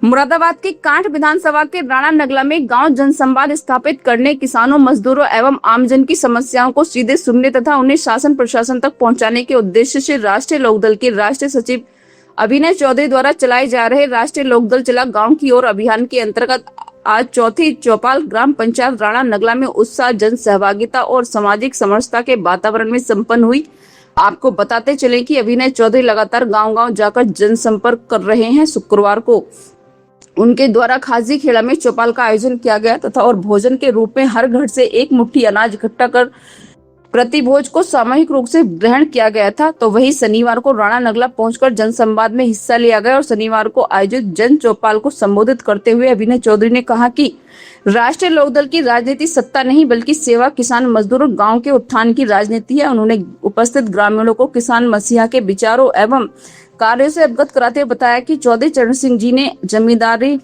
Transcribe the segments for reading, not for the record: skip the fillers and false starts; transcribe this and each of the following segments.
मुरादाबाद के कांठ विधानसभा के राणा नगला में गांव जनसंवाद स्थापित करने, किसानों, मजदूरों एवं आमजन की समस्याओं को सीधे सुनने तथा उन्हें शासन प्रशासन तक पहुंचाने के उद्देश्य से राष्ट्रीय लोकदल के राष्ट्रीय सचिव अभिनय चौधरी द्वारा चलाए जा रहे राष्ट्रीय लोकदल चला गांव की ओर अभियान के अंतर्गत आज चौथी चौपाल ग्राम पंचायत राणा नगला में उत्साह, जन सहभागिता और सामाजिक समरसता के वातावरण में संपन्न हुई। आपको बताते चले कि अभिनय चौधरी लगातार गांव-गांव जाकर जनसंपर्क कर रहे हैं। शुक्रवार को उनके द्वारा खाजी खेड़ा में चौपाल का आयोजन किया गया तथा और भोजन के रूप में हर घर से एक मुट्ठी अनाज इकट्ठा कर प्रतिभोज को सामूहिक रूप से ग्रहण किया गया था। तो वही शनिवार को राणा नगला पहुंचकर जनसंवाद में हिस्सा लिया गया और शनिवार को आयोजित जन चौपाल को संबोधित करते हुए अभिनय चौधरी ने कहा कि राष्ट्रीय लोकदल की राजनीति सत्ता नहीं बल्कि सेवा, किसान, मजदूर और गांव के उत्थान की राजनीति है। उन्होंने उपस्थित ग्रामीणों को किसान मसीहा के विचारों एवं कार्यों से अवगत कराते हुए बताया कि चौधरी चरण सिंह जी ने जमींदारी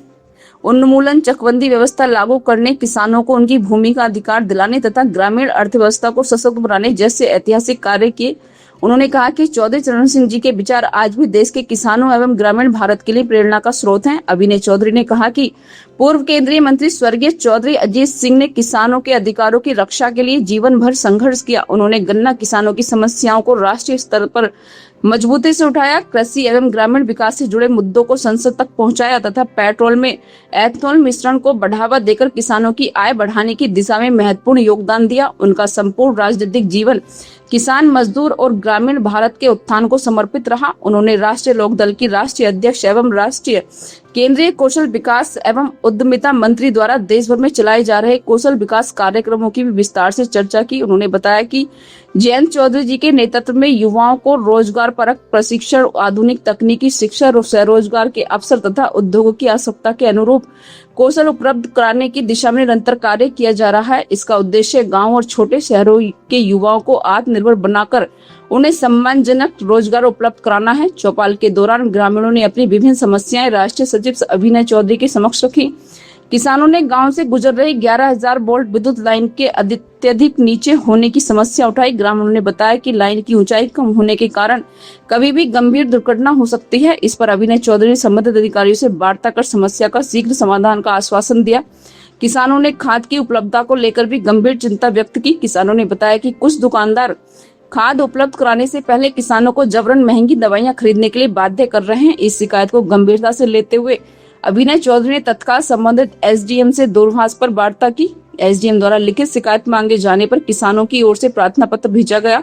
उन्मूलन, चकबंदी व्यवस्था लागू करने, किसानों को उनकी भूमि का अधिकार दिलाने तथा ग्रामीण अर्थव्यवस्था को सशक्त बनाने जैसे ऐतिहासिक कार्य किए। उन्होंने कहा कि चौधरी चरण सिंह जी के विचार आज भी देश के किसानों एवं ग्रामीण भारत के लिए प्रेरणा का स्रोत हैं। अभिनय चौधरी ने कहा कि पूर्व केंद्रीय मंत्री स्वर्गीय चौधरी अजीत सिंह ने किसानों के अधिकारों की रक्षा के लिए जीवन भर संघर्ष किया। उन्होंने गन्ना किसानों की समस्याओं को राष्ट्रीय स्तर पर मजबूती से उठाया, कृषि एवं ग्रामीण विकास से जुड़े मुद्दों को संसद तक पहुंचाया तथा पेट्रोल में एथेनॉल मिश्रण को बढ़ावा देकर किसानों की आय बढ़ाने की दिशा में महत्वपूर्ण योगदान दिया। उनका संपूर्ण राजनीतिक जीवन किसान, मजदूर और ग्रामीण भारत के उत्थान को समर्पित रहा। उन्होंने राष्ट्रीय लोकदल की राष्ट्रीय अध्यक्ष एवं राष्ट्रीय केंद्रीय कौशल विकास एवं उद्यमिता मंत्री द्वारा देश भर में चलाए जा रहे कौशल विकास कार्यक्रमों की भी विस्तार से चर्चा की। उन्होंने बताया कि जयंत चौधरी जी के नेतृत्व में युवाओं को रोजगार परक प्रशिक्षण, आधुनिक तकनीकी शिक्षा और स्वरोजगार के अवसर तथा उद्योगों की आवश्यकता के अनुरूप कौशल उपलब्ध कराने की दिशा में निरंतर कार्य किया जा रहा है। इसका उद्देश्य गांव और छोटे शहरों के युवाओं को आत्मनिर्भर बनाकर उन्हें सम्मानजनक रोजगार उपलब्ध कराना है। चौपाल के दौरान ग्रामीणों ने अपनी विभिन्न समस्याएं राष्ट्रीय सचिव अभिनय चौधरी के समक्ष रखी। किसानों ने गांव से गुजर रही 11,000 वोल्ट विद्युत लाइन के अत्यधिक नीचे होने की समस्या उठाई। ग्रामीणों ने बताया कि लाइन की ऊंचाई कम होने के कारण कभी भी गंभीर दुर्घटना हो सकती है। इस पर अभिनय चौधरी ने संबंधित अधिकारियों से वार्ता कर समस्या का शीघ्र समाधान का आश्वासन दिया। किसानों ने खाद की उपलब्धता को लेकर भी गंभीर चिंता व्यक्त की। किसानों ने बताया कि कुछ दुकानदार खाद उपलब्ध कराने से पहले किसानों को जबरन महंगी दवाइयां खरीदने के लिए बाध्य कर रहे हैं। इस शिकायत को गंभीरता से लेते हुए अभिनय चौधरी ने तत्काल संबंधित एसडीएम से दूरभाष पर वार्ता की। एसडीएम द्वारा लिखित शिकायत मांगे जाने पर किसानों की ओर से प्रार्थना पत्र भेजा गया,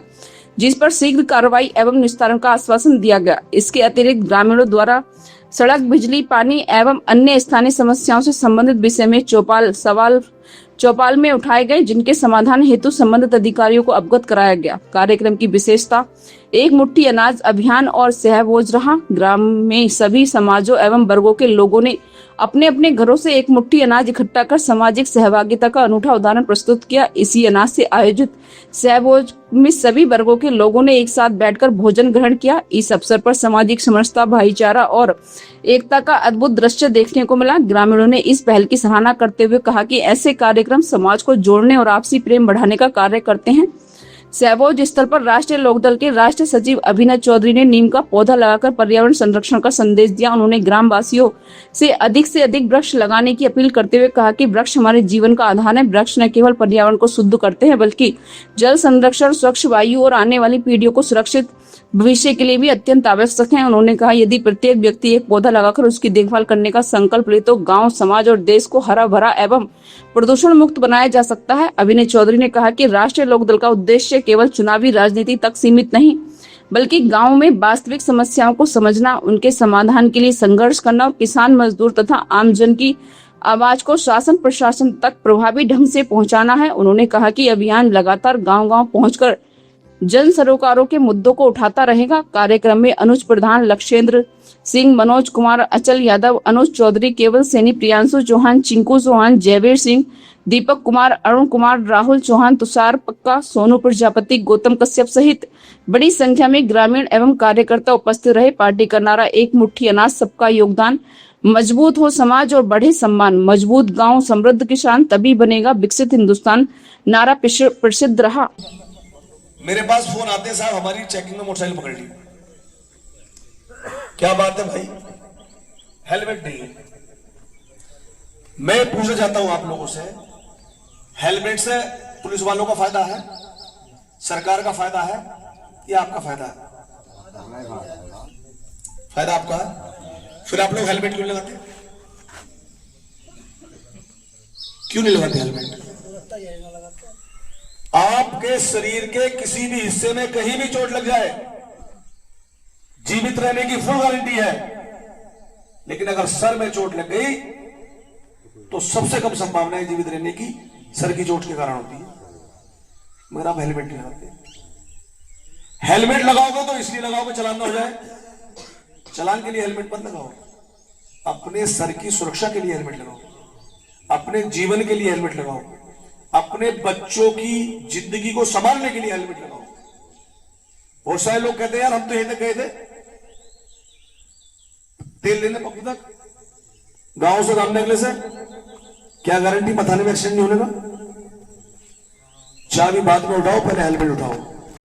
जिस पर शीघ्र कार्रवाई एवं निस्तारण का आश्वासन दिया गया। इसके अतिरिक्त ग्रामीणों द्वारा सड़क, बिजली, पानी एवं अन्य स्थानीय समस्याओं से संबंधित विषय में चौपाल में उठाए गए, जिनके समाधान हेतु संबंधित अधिकारियों को अवगत कराया गया। कार्यक्रम की विशेषता एक मुट्ठी अनाज अभियान और सहभोज रहा। ग्राम में सभी समाजों एवं वर्गों के लोगों ने अपने अपने घरों से एक मुट्ठी अनाज इकट्ठा कर सामाजिक सहभागिता का अनूठा उदाहरण प्रस्तुत किया। इसी अनाज से आयोजित सहभोज में सभी वर्गों के लोगों ने एक साथ बैठकर भोजन ग्रहण किया। इस अवसर पर सामाजिक समरसता, भाईचारा और एकता का अद्भुत दृश्य देखने को मिला। ग्रामीणों ने इस पहल की सराहना करते हुए कहा कि ऐसे कार्यक्रम समाज को जोड़ने और आपसी प्रेम बढ़ाने का कार्य करते हैं। सहभोज स्थल पर राष्ट्रीय लोकदल के राष्ट्रीय सचिव अभिनय चौधरी ने नीम का पौधा लगाकर पर्यावरण संरक्षण का संदेश दिया। उन्होंने ग्रामवासियों से अधिक वृक्ष लगाने की अपील करते हुए कहा कि वृक्ष हमारे जीवन का आधार है। वृक्ष न केवल पर्यावरण को शुद्ध करते हैं बल्कि जल संरक्षण, स्वच्छ वायु और आने वाली पीढ़ियों को सुरक्षित भविष्य के लिए भी अत्यंत आवश्यक है। उन्होंने कहा यदि प्रत्येक व्यक्ति एक पौधा लगाकर उसकी देखभाल करने का संकल्प ले तो गांव, समाज और देश को हरा भरा एवं प्रदूषण मुक्त बनाया जा सकता है। अभिनय चौधरी ने कहा कि राष्ट्रीय लोकदल का उद्देश्य केवल चुनावी राजनीति तक सीमित नहीं बल्कि गांव में वास्तविक समस्याओं को समझना, उनके समाधान के लिए संघर्ष करना और किसान, मजदूर तथा आमजन की आवाज को शासन प्रशासन तक प्रभावी ढंग से पहुंचाना है। उन्होंने कहा कि अभियान लगातार गांव-गांव पहुंचकर जन सरोकारों के मुद्दों को उठाता रहेगा। कार्यक्रम में अनुज प्रधान, लक्षेंद्र सिंह, मनोज कुमार, अचल यादव, अनुज चौधरी, केवल सैनी, प्रियांशु चौहान, चिंकू चौहान, जयवीर सिंह, दीपक कुमार, अरुण कुमार, राहुल चौहान, तुषार पक्का, सोनू प्रजापति, गौतम कश्यप सहित बड़ी संख्या में ग्रामीण एवं कार्यकर्ता उपस्थित रहे। पार्टी का नारा एक मुट्ठी अनाज, सबका योगदान, मजबूत हो समाज और बढ़े सम्मान, मजबूत गांव, समृद्ध किसान, तभी बनेगा विकसित हिंदुस्तान नारा प्रसिद्ध रहा। मेरे पास फोन आते हैं, साहब हमारी चेकिंग में मोटरसाइकिल पकड़ ली। क्या बात है भाई, हेलमेट नहीं है, मैं पूछना चाहता हूं आप लोगों से, हेलमेट से पुलिस वालों का फायदा है, सरकार का फायदा है या आपका फायदा है? फायदा आपका है। फिर आप लोग हेलमेट क्यों नहीं लगाते? क्यों नहीं लगाते हेलमेट? आपके शरीर के किसी भी हिस्से में कहीं भी चोट लग जाए, जीवित रहने की फुल गारंटी है, लेकिन अगर सर में चोट लग गई तो सबसे कम संभावना है जीवित रहने की सर की चोट के कारण होती है, मगर आप हेलमेट नहीं लगाते। हेलमेट लगाओगे तो इसलिए लगाओगे चालान ना हो जाए, चालान के लिए हेलमेट मत लगाओ, अपने सर की सुरक्षा के लिए हेलमेट लगाओ, अपने जीवन के लिए हेलमेट लगाओ, अपने बच्चों की जिंदगी को संभालने के लिए हेलमेट लगाओ। बहुत सारे लोग कहते हैं यार हम तो यहीं तक गए थे तेल लेने पंप तक, गांव से काम निकले से, क्या गारंटी मथाने में एक्सीडेंट नहीं होने का? चाबी बाद में उठाओ, पहले हेलमेट उठाओ।